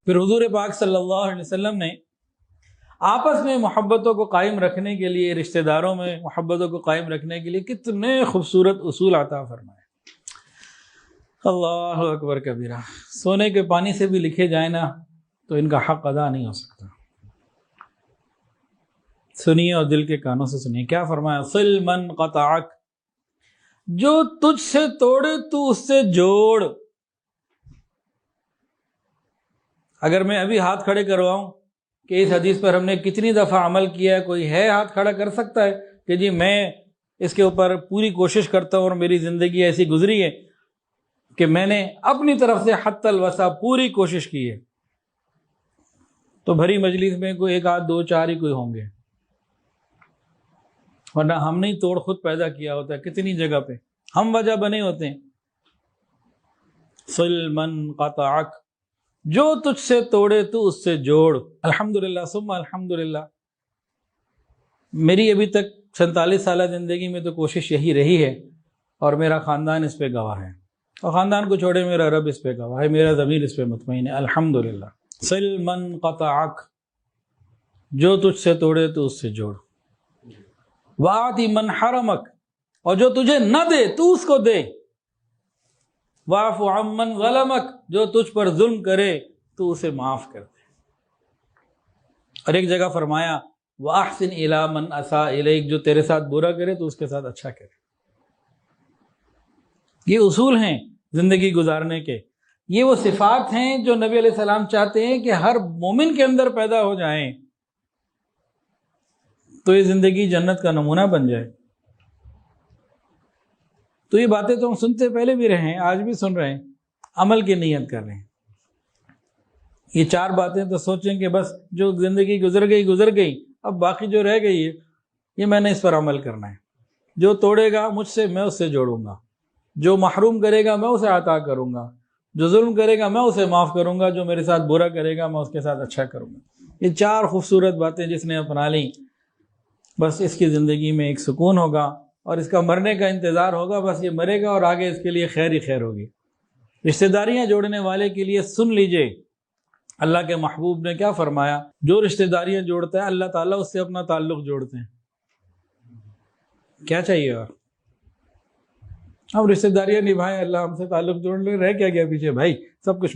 پھر حضور پاک صلی اللہ علیہ وسلم نے آپس میں محبتوں کو قائم رکھنے کے لیے، رشتہ داروں میں محبتوں کو قائم رکھنے کے لیے کتنے خوبصورت اصول عطا فرمائے۔ اللہ اکبر کبیرہ، سونے کے پانی سے بھی لکھے جائیں نا تو ان کا حق ادا نہیں ہو سکتا۔ سنیے اور دل کے کانوں سے سنیے، کیا فرمایا؟ صل من قطعک، جو تجھ سے توڑے تو اس سے جوڑ۔ اگر میں ابھی ہاتھ کھڑے کرواؤں کہ اس حدیث پر ہم نے کتنی دفعہ عمل کیا ہے، کوئی ہے ہاتھ کھڑا کر سکتا ہے کہ جی میں اس کے اوپر پوری کوشش کرتا ہوں اور میری زندگی ایسی گزری ہے کہ میں نے اپنی طرف سے حتی الوسع پوری کوشش کی ہے؟ تو بھری مجلس میں کوئی ایک آدھ دو چار ہی کوئی ہوں گے، ورنہ ہم نے توڑ خود پیدا کیا ہوتا ہے کتنی جگہ پہ، ہم وجہ بنے ہوتے ہیں۔ صل من قطعک، جو تجھ سے توڑے تو اس سے جوڑ۔ الحمدللہ ثم الحمدللہ، میری ابھی تک 47 سالہ زندگی میں تو کوشش یہی رہی ہے، اور میرا خاندان اس پہ گواہ ہے، اور خاندان کو چھوڑے میرا رب اس پہ گواہ ہے، میرا ضمیر اس پہ مطمئن ہے، الحمدللہ۔ صل من قطعک، جو تجھ سے توڑے تو اس سے جوڑ۔ وَآتِ من حرمک، اور جو تجھے نہ دے تو اس کو دے۔ وَاعْفُ عَمَّن ظَلَمَک، جو تجھ پر ظلم کرے تو اسے معاف کر دے۔ اور ایک جگہ فرمایا وَأَحْسِنْ إِلَىٰ مَنْ أَسَاءَ إِلَيْكَ، جو تیرے ساتھ برا کرے تو اس کے ساتھ اچھا کرے۔ یہ اصول ہیں زندگی گزارنے کے، یہ وہ صفات ہیں جو نبی علیہ السلام چاہتے ہیں کہ ہر مومن کے اندر پیدا ہو جائیں، تو یہ زندگی جنت کا نمونہ بن جائے۔ تو یہ باتیں تو ہم سنتے پہلے بھی رہے ہیں، آج بھی سن رہے ہیں، عمل کی نیت کر رہے ہیں۔ یہ چار باتیں تو سوچیں کہ بس جو زندگی گزر گئی، اب باقی جو رہ گئی ہے یہ میں نے اس پر عمل کرنا ہے۔ جو توڑے گا مجھ سے میں اس سے جوڑوں گا، جو محروم کرے گا میں اسے عطا کروں گا، جو ظلم کرے گا میں اسے معاف کروں گا، جو میرے ساتھ برا کرے گا میں اس کے ساتھ اچھا کروں گا۔ یہ چار خوبصورت باتیں جس نے اپنا لیں، بس اس کی زندگی میں ایک سکون ہوگا، اور اس کا مرنے کا انتظار ہوگا، بس یہ مرے گا اور آگے اس کے لیے خیر ہی خیر ہوگی۔ رشتہ داریاں جوڑنے والے کے لیے سن لیجئے، اللہ کے محبوب نے کیا فرمایا؟ جو رشتہ داریاں جوڑتا ہے اللہ تعالیٰ اس سے اپنا تعلق جوڑتے ہیں۔ کیا چاہیے اور؟ ہم رشتہ داریاں نبھائیں، اللہ ہم سے تعلق جوڑ لے، رہ کیا گیا پیچھے بھائی، سب کچھ